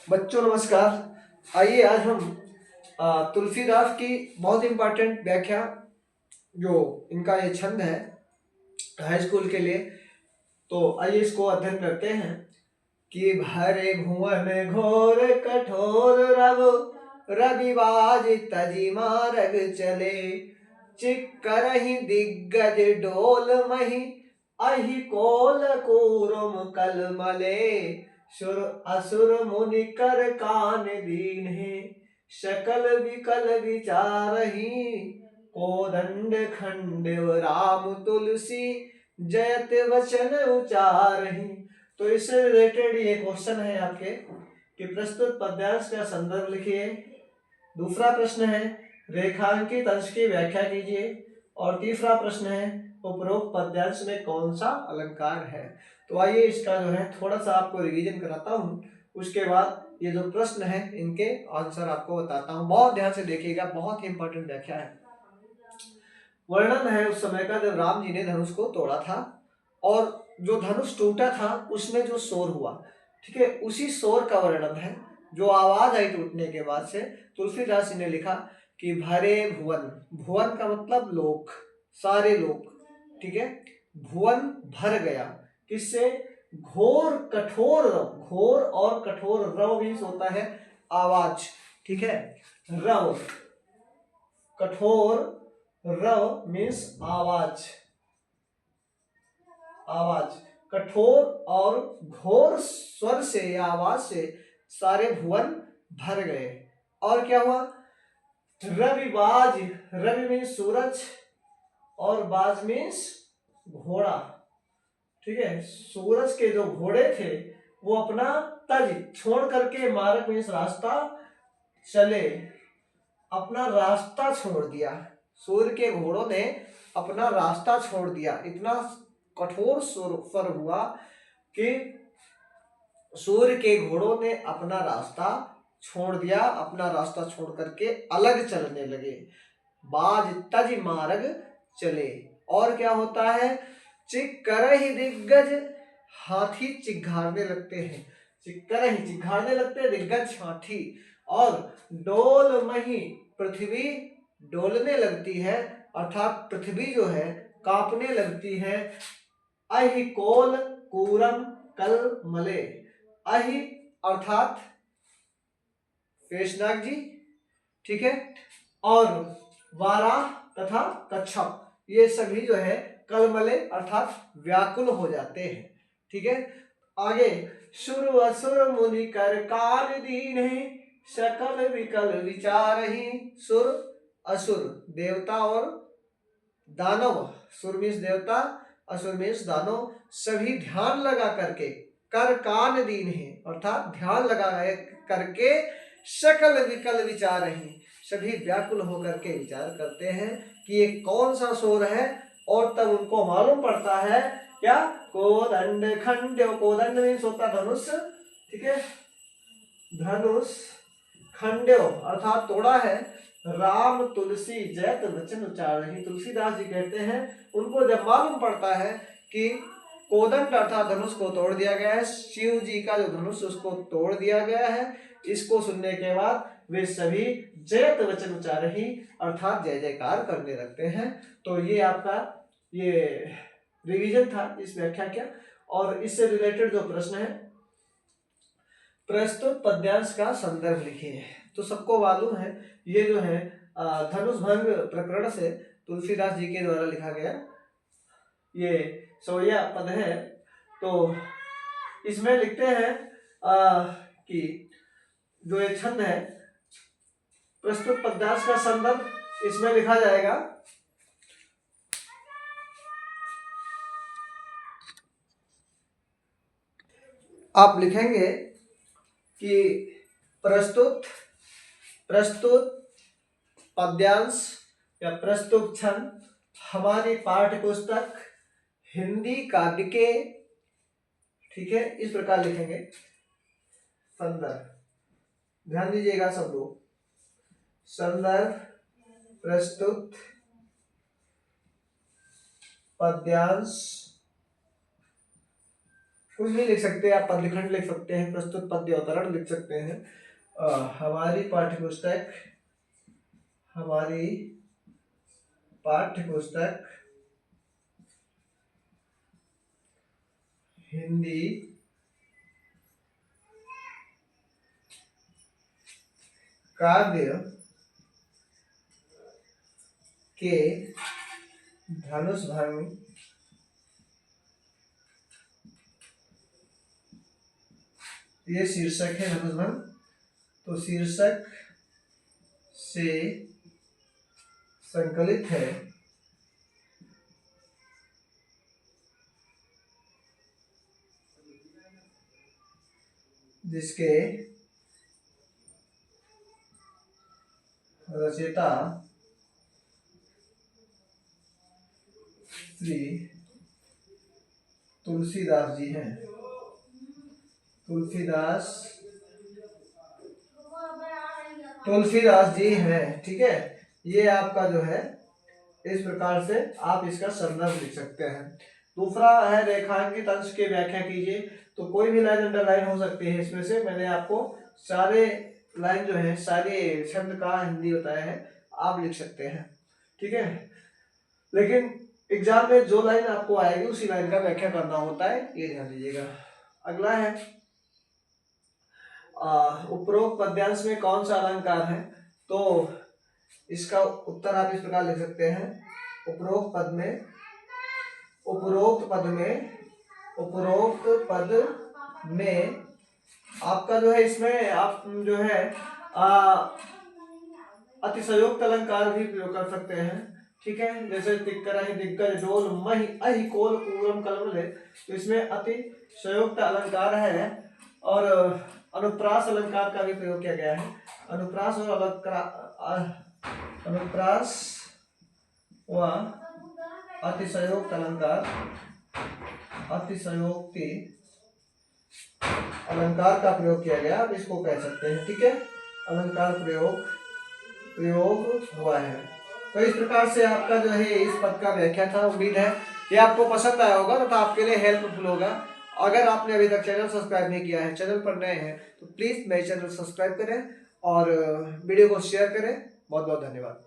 बच्चों नमस्कार। आइए आज हम तुलसीदास की बहुत इंपॉर्टेंट व्याख्या, जो इनका ये छंद है हाई स्कूल के लिए, तो आइए इसको अध्ययन करते हैं। कि भरे भुवन घोर कठोर रव रविवाज तजी मार्ग चले, चिक्करहि दिग्गज डोल मही अहि कोल कूरुम कल मले, सुर असुर मुनि कर कान दीन है सकल विकल विचारही, कोदंड खंडव राम तुलसी जयत वचन उचारही। तो इससे रिलेटेड ये क्वेश्चन है आपके कि प्रस्तुत पद्यांश का संदर्भ लिखिए। दूसरा प्रश्न है रेखांकित अंश की व्याख्या कीजिए। और तीसरा प्रश्न है उपरोक्त पद्यांश में कौन सा अलंकार है। तो आइए इसका जो है थोड़ा सा आपको रिवीजन कराता हूँ, उसके बाद ये जो प्रश्न है इनके आंसर आपको बताता हूँ। बहुत ध्यान से देखिएगा, बहुत ही इंपॉर्टेंट व्याख्या है। वर्णन है उस समय का जब राम जी ने धनुष को तोड़ा था और जो धनुष टूटा था उसमें जो शोर हुआ, ठीक है, उसी शोर का वर्णन है। जो आवाज आई टूटने के बाद से तुलसीदास जी ने लिखा कि भरे भुवन, भुवन का मतलब लोक, सारे लोक, ठीक है। भुवन भर गया किससे? घोर कठोर रव, घोर और कठोर रव मीन्स होता है आवाज, ठीक है। रव कठोर, रव मीन्स आवाज, आवाज कठोर और घोर स्वर से या आवाज से सारे भुवन भर गए। और क्या हुआ? रविबाज, रवि मीन्स सूरज और बाज मीन्स घोड़ा, ठीक है। सूरज के जो घोड़े थे वो अपना तज छोड़ करके, मार्ग मीन्स रास्ता, चले, अपना रास्ता छोड़ दिया। सूर्य के घोड़ों ने अपना रास्ता छोड़ दिया। इतना कठोर स्वर हुआ कि सूर्य के घोड़ों ने अपना रास्ता छोड़ दिया, अपना रास्ता छोड़ करके अलग चलने लगे। बाज तज मार्ग चले। और क्या होता है? चिक्करहि दिग्गज, हाथी चिघाड़ने लगते हैं। चिक्करहि चिघाड़ने लगते हैं, दिग्गज हाथी। और डोल मही, पृथ्वी डोलने लगती है, अर्थात पृथ्वी जो है कांपने लगती है। अहि कोल कूरम कल मले, अहि अर्थात शेषनाग जी, ठीक है। और वारा तथा कच्छप, ये सभी जो है कलमले अर्थात व्याकुल हो जाते हैं, ठीक है। आगे सुर असुर मुनि कर कान दीन है सकल विकल विचारहि। सुर असुर देवता और दानव, सुर मीन्स देवता, असुर मीन्स दानव, सभी ध्यान लगा करके, कर कान दीन है अर्थात ध्यान लगा करके, सकल विकल विचारहि, सभी व्याकुल होकर के विचार करते हैं कि ये कौन सा शोर है। और तब उनको मालूम पड़ता है क्या? कोदंड खंड्य, कोदंड मीन्स होता धनुष, ठीक है। धनुष खंड्यो अर्थात तोड़ा है। राम तुलसी जयत वचन उच्चारहि, तुलसीदास जी कहते हैं उनको जब मालूम पड़ता है कि कोदंड अर्थात धनुष को तोड़ दिया गया है, शिव जी का जो धनुष उसको तोड़ दिया गया है, इसको सुनने के बाद वे सभी जयत वचन उच्चारहि अर्थात जय जयकार करने लगते हैं। तो ये आपका ये रिवीजन था इस व्याख्या का। और इससे रिलेटेड जो प्रश्न है, प्रस्तुत पद्यांश का संदर्भ लिखिए। तो सबको मालूम है ये जो है धनुष भंग प्रकरण से तुलसीदास जी के द्वारा लिखा गया ये 100वां पद है। तो इसमें लिखते हैं कि जो ये छंद है, प्रस्तुत पद्यांश का संदर्भ इसमें लिखा जाएगा। आप लिखेंगे कि प्रस्तुत पद्यांश या प्रस्तुत छंद हमारी पाठ्य पुस्तक हिंदी काव्य के, ठीक है, इस प्रकार लिखेंगे। संदर्भ, ध्यान दीजिएगा सब लोग। संदर्भ प्रस्तुत पद्यांश कुछ भी लिख सकते हैं आप, पदलिखंड लिख सकते हैं, प्रस्तुत पद्य अवतरण लिख सकते हैं। हमारी पाठ्यपुस्तक हिंदी काव्य के धनुष भंग ये शीर्षक है धनुष भंग, तो शीर्षक से संकलित है जिसके रचयिता श्री तुलसीदास जी हैं। तुलसीदास जी हैं, ठीक है। ये आपका जो है इस प्रकार से आप इसका संदर्भ लिख सकते हैं। दूसरा है रेखांकित अंश की व्याख्या कीजिए। तो कोई भी लाइन अंडरलाइन हो सकती है इसमें से। मैंने आपको सारे लाइन जो है सारे शब्द का हिंदी बताया है, आप लिख सकते हैं, ठीक है। लेकिन एग्जाम में जो लाइन आपको आएगी उसी लाइन का व्याख्या करना होता है, ये ध्यान दीजिएगा। अगला है उपरोक्त पद्यांश में कौन सा अलंकार है। तो इसका उत्तर आप इस प्रकार लिख सकते हैं। उपरोक्त पद में आपका जो है इसमें आप जो है अतिशयोक्त अलंकार भी प्रयोग कर सकते हैं, ठीक है। जैसे तिक्कर दिग्गज डोल मही अहि कोल पूरम कलमले, तो इसमें अतिशयोक्त अलंकार है। और अनुप्रास अलंकार का भी प्रयोग किया गया है। अनुप्रास व अतिशयोक्त अलंकार का प्रयोग किया गया, आप इसको कह सकते हैं, ठीक है। अलंकार प्रयोग हुआ है। तो इस प्रकार से आपका जो है इस पद का व्याख्या था। उम्मीद है ये आपको पसंद आया होगा तथा आपके लिए हेल्पफुल होगा। अगर आपने अभी तक चैनल सब्सक्राइब नहीं किया है, चैनल पर नए हैं, तो प्लीज मेरे चैनल सब्सक्राइब करें और वीडियो को शेयर करें। बहुत बहुत धन्यवाद।